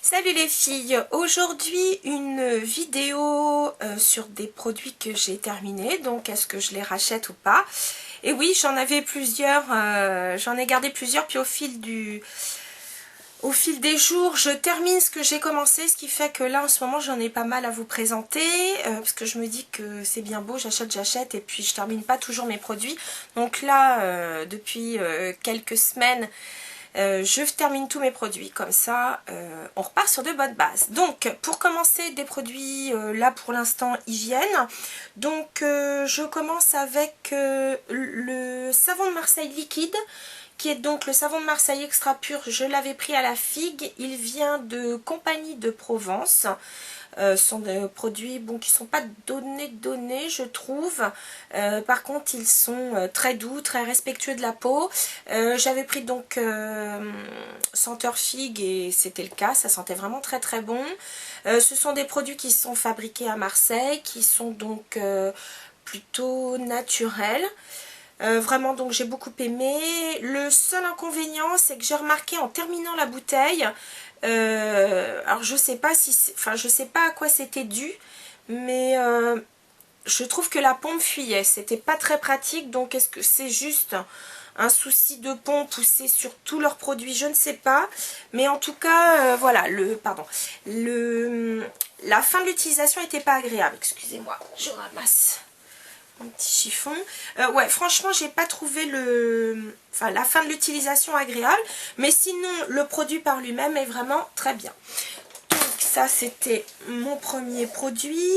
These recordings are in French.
Salut les filles, aujourd'hui une vidéo sur des produits que j'ai terminés, donc est-ce que je les rachète ou pas. Et oui, j'en avais plusieurs, j'en ai gardé plusieurs, puis au fil des jours, je termine ce que j'ai commencé, ce qui fait que là en ce moment j'en ai pas mal à vous présenter, parce que je me dis que c'est bien beau, j'achète, et puis je termine pas toujours mes produits. Donc là, depuis quelques semaines, je termine tous mes produits, comme ça on repart sur de bonnes bases. Donc pour commencer, des produits là pour l'instant hygiène. Donc je commence avec le savon de Marseille liquide, qui est donc le savon de Marseille extra pur. Je l'avais pris à la figue, il vient de Compagnie de Provence. Sont des produits qui sont pas donnés je trouve. Par contre ils sont très doux, très respectueux de la peau. J'avais pris donc senteur figue et c'était le cas, ça sentait vraiment très très bon. Ce sont des produits qui sont fabriqués à Marseille, qui sont donc plutôt naturels. Vraiment, donc j'ai beaucoup aimé. Le seul inconvénient, c'est que j'ai remarqué en terminant la bouteille, alors je sais pas si, je sais pas à quoi c'était dû, mais je trouve que la pompe fuyait. C'était pas très pratique. Donc est-ce que c'est juste un souci de pompe ou c'est sur tous leurs produits, je ne sais pas. Mais en tout cas, voilà, la fin de l'utilisation n'était pas agréable. Excusez-moi, je ramasse un petit chiffon. Ouais, franchement, j'ai pas trouvé la fin de l'utilisation agréable, mais sinon, le produit par lui-même est vraiment très bien. Donc ça, c'était mon premier produit.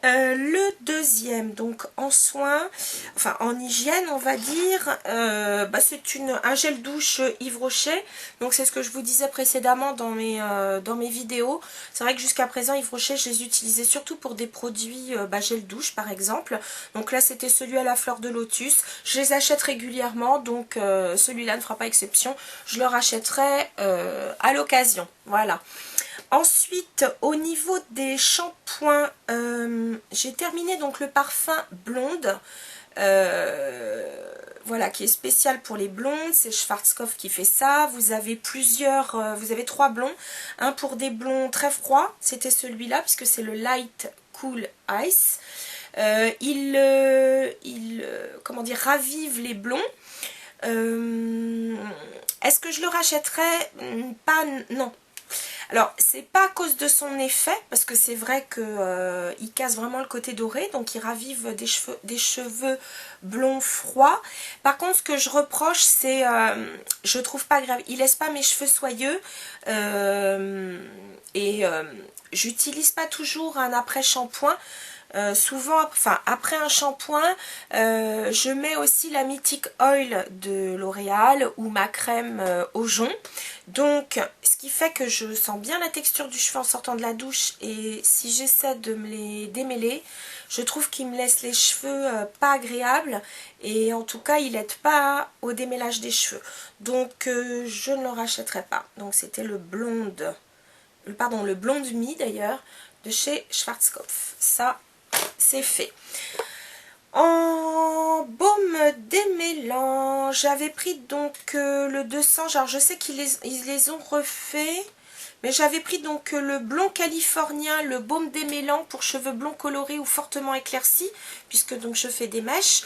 Le deuxième, donc en soins, enfin en hygiène, on va dire, c'est un gel douche Yves Rocher. Donc c'est ce que je vous disais précédemment dans mes vidéos. C'est vrai que jusqu'à présent, Yves Rocher, je les utilisais surtout pour des produits gel douche par exemple. Donc là, c'était celui à la fleur de lotus. Je les achète régulièrement, donc celui-là ne fera pas exception. Je le rachèterai à l'occasion. Voilà. Ensuite, au niveau des shampoings, j'ai terminé donc le parfum blonde, voilà, qui est spécial pour les blondes. C'est Schwarzkopf qui fait ça. Vous avez vous avez 3 blonds. Un pour des blonds très froids, c'était celui-là, puisque c'est le Light Cool Ice. Comment dire, ravive les blonds. Est-ce que je le rachèterais? Pas, non. Alors, c'est pas à cause de son effet, parce que c'est vrai qu'il casse vraiment le côté doré, donc il ravive des cheveux blonds froids. Par contre, ce que je reproche, c'est, je trouve pas grave, il laisse pas mes cheveux soyeux, j'utilise pas toujours un après-shampoing. Souvent, après un shampoing, je mets aussi la Mythic Oil de L'Oréal ou ma crème au jonc. Donc, ce qui fait que je sens bien la texture du cheveu en sortant de la douche, et si j'essaie de me les démêler, je trouve qu'il me laisse les cheveux pas agréables, et en tout cas, il n'aide pas au démêlage des cheveux. Donc, je ne le rachèterai pas. Donc, c'était le blonde, le blonde me d'ailleurs, de chez Schwarzkopf. Ça, c'est fait. En baume démêlant, j'avais pris donc le 200, genre je sais qu'ils les ont refait, mais j'avais pris donc le blond californien, le baume démêlant pour cheveux blonds colorés ou fortement éclaircis, puisque donc je fais des mèches.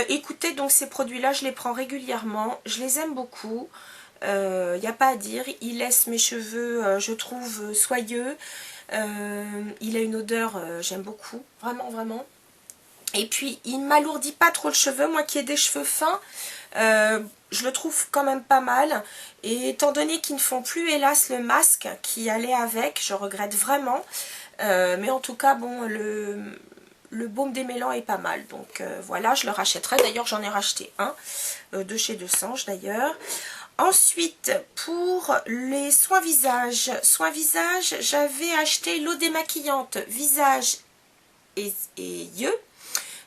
Écoutez, donc ces produits-là, je les prends régulièrement, je les aime beaucoup. Il n'y a pas à dire, il laisse mes cheveux, je trouve, soyeux. Il a une odeur, j'aime beaucoup, vraiment, vraiment. Et puis, il ne m'alourdit pas trop le cheveu. Moi qui ai des cheveux fins, je le trouve quand même pas mal. Et étant donné qu'ils ne font plus, hélas, le masque qui allait avec, je regrette vraiment. Mais en tout cas, bon, le baume démêlant est pas mal. Donc voilà, je le rachèterai. D'ailleurs, j'en ai racheté un, de chez De Sange d'ailleurs. Ensuite, pour les soins visage, j'avais acheté l'eau démaquillante visage et yeux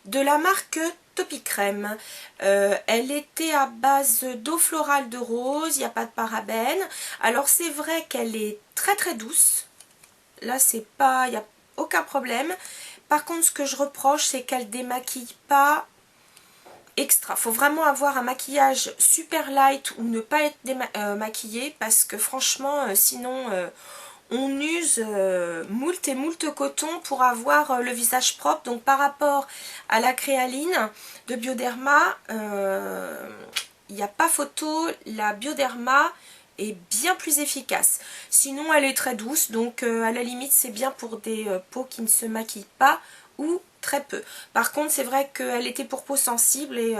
de la marque Topicrème. Elle était à base d'eau florale de rose, il n'y a pas de parabènes. Alors c'est vrai qu'elle est très très douce. Là, c'est pas, il n'y a aucun problème. Par contre, ce que je reproche, c'est qu'elle démaquille pas extra. Faut vraiment avoir un maquillage super light ou ne pas être maquillé, parce que franchement, sinon, on use moult et moult coton pour avoir le visage propre. Donc par rapport à la créaline de Bioderma, il n'y a pas photo, la Bioderma est bien plus efficace. Sinon elle est très douce, donc à la limite c'est bien pour des peaux qui ne se maquillent pas ou très peu. Par contre c'est vrai qu'elle était pour peau sensible et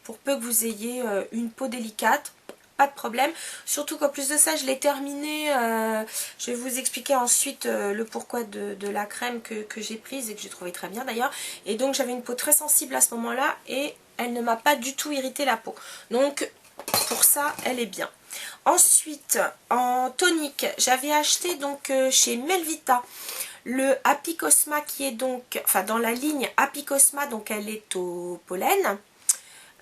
pour peu que vous ayez une peau délicate, pas de problème. Surtout qu'en plus de ça je l'ai terminé, je vais vous expliquer ensuite le pourquoi de la crème que j'ai prise et que j'ai trouvé très bien d'ailleurs. Et donc j'avais une peau très sensible à ce moment là et elle ne m'a pas du tout irrité la peau. Donc pour ça elle est bien. Ensuite en tonique j'avais acheté donc chez Melvita le Happy Cosma qui est donc, enfin dans la ligne Happy Cosma, donc elle est au pollen,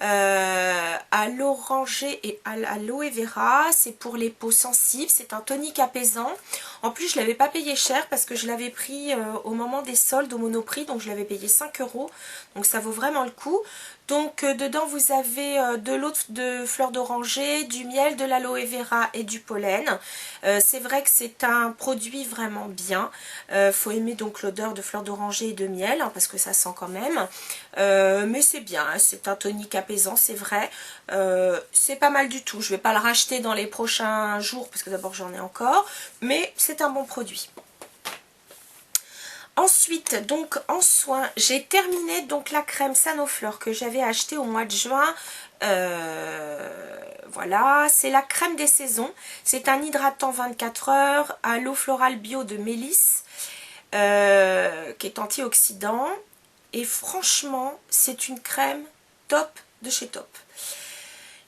à l'oranger et à l'aloe vera. C'est pour les peaux sensibles, c'est un tonique apaisant. En plus je ne l'avais pas payé cher parce que je l'avais pris au moment des soldes au Monoprix, donc je l'avais payé 5 €, donc ça vaut vraiment le coup. Donc dedans vous avez de l'eau de fleurs d'oranger, du miel, de l'aloe vera et du pollen. C'est vrai que c'est un produit vraiment bien. Faut aimer donc l'odeur de fleurs d'oranger et de miel, hein, parce que ça sent quand même. Mais c'est bien, hein, c'est un tonique apaisant, c'est vrai. C'est pas mal du tout. Je vais pas le racheter dans les prochains jours parce que d'abord j'en ai encore. Mais c'est un bon produit. Ensuite, donc en soins, j'ai terminé donc la crème Sanoflore que j'avais achetée au mois de juin. Voilà, c'est la crème des saisons. C'est un hydratant 24 heures à l'eau florale bio de Mélisse, qui est antioxydant. Et franchement, c'est une crème top de chez top.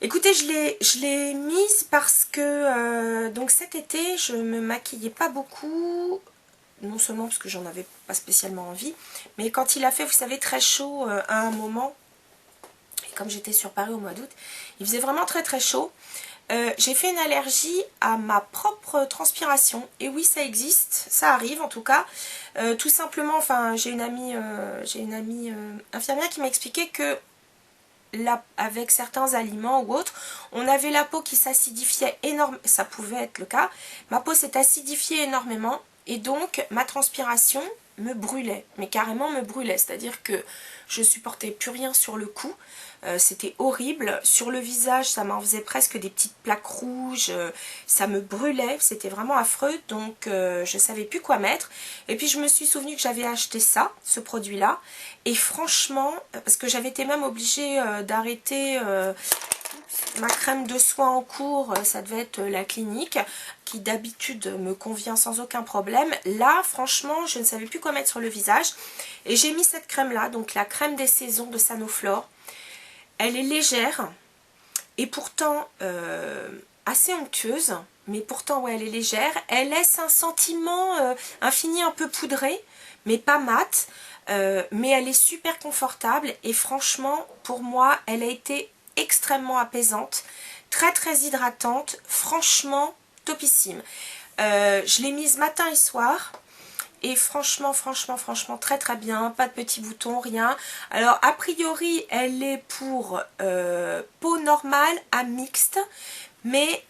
Écoutez, je l'ai mise parce que donc cet été, je me maquillais pas beaucoup. Non seulement parce que j'en avais pas spécialement envie, mais quand il a fait, vous savez, très chaud à un moment, et comme j'étais sur Paris au mois d'août, il faisait vraiment très très chaud. J'ai fait une allergie à ma propre transpiration, et oui ça existe, ça arrive en tout cas. Tout simplement, enfin j'ai une amie infirmière qui m'a expliqué que là, avec certains aliments ou autres, on avait la peau qui s'acidifiait énormément, ça pouvait être le cas, ma peau s'est acidifiée énormément. Et donc ma transpiration me brûlait, mais carrément me brûlait, c'est-à-dire que je supportais plus rien sur le cou, c'était horrible. Sur le visage ça m'en faisait presque des petites plaques rouges, ça me brûlait, c'était vraiment affreux, donc je savais plus quoi mettre. Et puis je me suis souvenu que j'avais acheté ça, ce produit là, et franchement, parce que j'avais été même obligée d'arrêter ma crème de soin en cours, ça devait être la Clinique, qui d'habitude me convient sans aucun problème. Là, franchement, je ne savais plus quoi mettre sur le visage. Et j'ai mis cette crème-là, donc la crème des saisons de Sanoflore. Elle est légère et pourtant assez onctueuse. Mais pourtant, ouais, elle est légère. Elle laisse un sentiment, un fini un peu poudré, mais pas mat. Mais elle est super confortable et franchement, pour moi, elle a été extrêmement apaisante, très très hydratante, franchement topissime. Je l'ai mise matin et soir et franchement très très bien, pas de petits boutons, rien. Alors a priori elle est pour peau normale à mixte, mais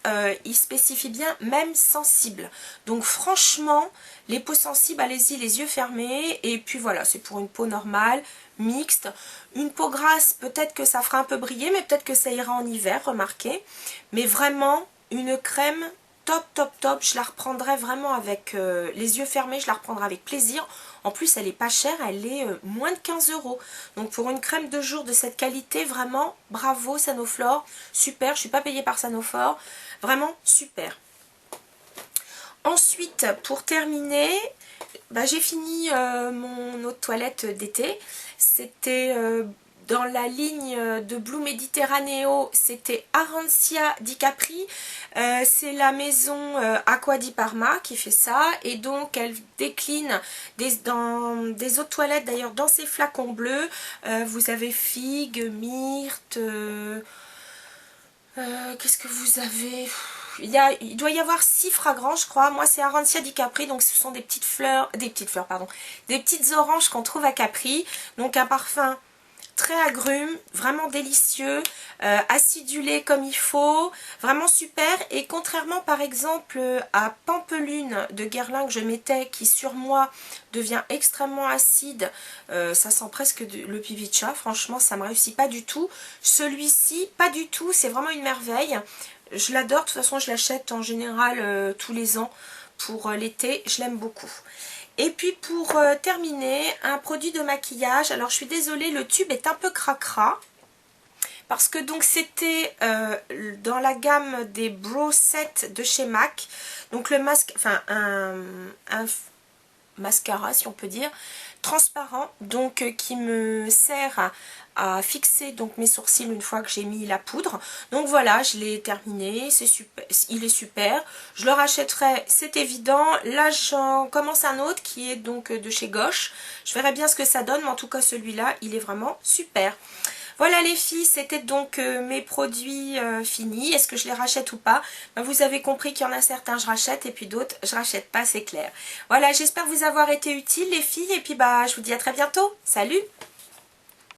il spécifie bien même sensible. Donc franchement, les peaux sensibles, allez-y les yeux fermés. Et puis voilà, c'est pour une peau normale, mixte. Une peau grasse, peut-être que ça fera un peu briller, mais peut-être que ça ira en hiver, remarquez. Mais vraiment, une crème top, top, top. Je la reprendrai vraiment avec les yeux fermés, je la reprendrai avec plaisir. En plus, elle est pas chère, elle est moins de 15 €. Donc pour une crème de jour de cette qualité, vraiment, bravo Sanoflore. Super, je ne suis pas payée par Sanoflore. Vraiment super. Ensuite, pour terminer, bah, j'ai fini mon eau de toilette d'été. C'était dans la ligne de Blue Mediterraneo, c'était Arancia di Capri. C'est la maison Acqua di Parma qui fait ça. Et donc elle décline dans des eaux de toilette, d'ailleurs dans ces flacons bleus. Vous avez figue, myrte, qu'est-ce que vous avez? Il doit y avoir 6 fragrances, je crois. Moi, c'est Arancia di Capri, donc ce sont des petites fleurs, pardon, des petites oranges qu'on trouve à Capri. Donc un parfum très agrumes, vraiment délicieux, acidulé comme il faut, vraiment super. Et contrairement par exemple à Pampelune de Guerlain que je mettais, qui sur moi devient extrêmement acide, ça sent presque le pipi de chat, franchement ça me réussit pas du tout. Celui-ci, pas du tout, c'est vraiment une merveille. Je l'adore, de toute façon je l'achète en général tous les ans pour l'été, je l'aime beaucoup. Et puis pour terminer, un produit de maquillage. Alors je suis désolée, le tube est un peu cracra. Parce que donc c'était dans la gamme des Brow Set de chez MAC. Donc le masque, enfin un mascara si on peut dire, transparent. Donc qui me sert à fixer donc mes sourcils une fois que j'ai mis la poudre. Donc voilà, je l'ai terminé, c'est super, il est super. Je le rachèterai, c'est évident. Là j'en commence un autre qui est donc de chez Gauche. Je verrai bien ce que ça donne, mais en tout cas celui-là, il est vraiment super. Voilà les filles, c'était donc mes produits finis. Est-ce que je les rachète ou pas? Ben, vous avez compris qu'il y en a certains je rachète et puis d'autres je rachète pas, c'est clair. Voilà, j'espère vous avoir été utile les filles et puis bah je vous dis à très bientôt. Salut!